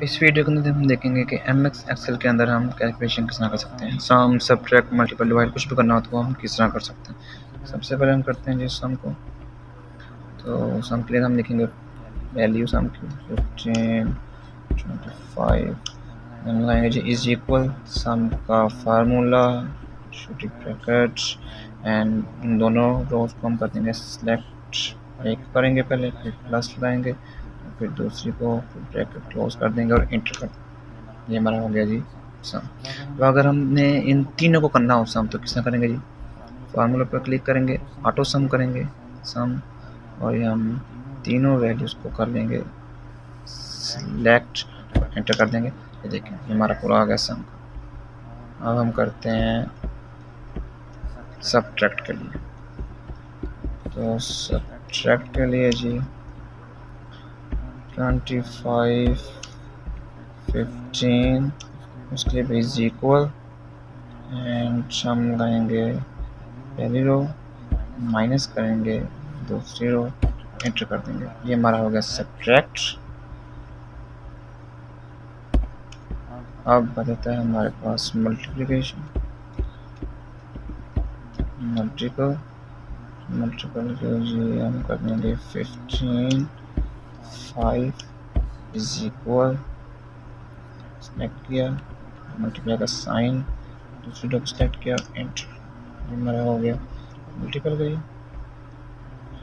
इस वीडियो के अंदर हम देखेंगे कि एमएस एक्सेल के अंदर हम कैलकुलेशन किस तरह कर सकते हैं। सम, सब्ट्रैक्ट, मल्टीपल, डिवाइड कुछ भी करना हो तो वो हम किस तरह कर सकते हैं। सबसे पहले हम करते हैं जी सम को। तो सम के लिए हम लिखेंगे वैल्यू सम की 15, 25 हम लगाएंगे जी इज इक्वल सम का फार्मूला छोटी ब्रैकेट्स एंड इन दोनों रोज को हम कर देंगे सिलेक्ट। एक करेंगे पहले, फिर प्लस लगाएंगे, फिर दूसरी को फिर ब्रैकेट क्लोज कर देंगे और इंटर कर देंगे। ये हमारा हो गया जी सम। तो अगर हमने इन तीनों को करना हो सम तो किस तरह करेंगे जी, फार्मूला पर क्लिक करेंगे, ऑटो सम करेंगे सम, और ये हम तीनों वैल्यूज़ को कर लेंगे सिलेक्ट और एंटर कर देंगे। ये देखें हमारा पूरा आ गया सम। अब हम करते हैं सब्ट्रैक्ट के लिए। तो सब्ट्रैक्ट के लिए जी 25, 15 उसके लिए भी इज इक्वल एंड हम लगाएंगे पहली रो, माइनस करेंगे दूसरी रो, एंटर कर देंगे। ये हमारा हो गया सब्ट्रैक्ट। अब बताता है हमारे पास मल्टीप्लिकेशन। मल्टीपल के जी हम कर देंगे 15, 5 इज इक्वल, सेलेक्ट किया, मल्टीप्लाई का साइन, दूसरी रो सेलेक्ट किया, एंटर। हमारा हो गया मल्टीपल का।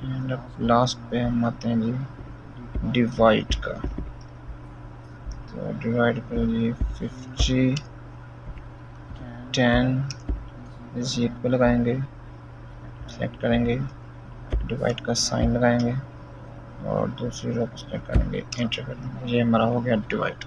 एंड अब लास्ट पे हम आते हैं जी डिवाइड का। तो डिवाइड कर जी 50, 10 इज इक्वल लगाएंगे, सेलेक्ट करेंगे, डिवाइड का साइन लगाएंगे और दूसरी रो को सेलेक्ट करेंगे, एंटर कर देंगे। ये हमारा हो गया डिवाइड।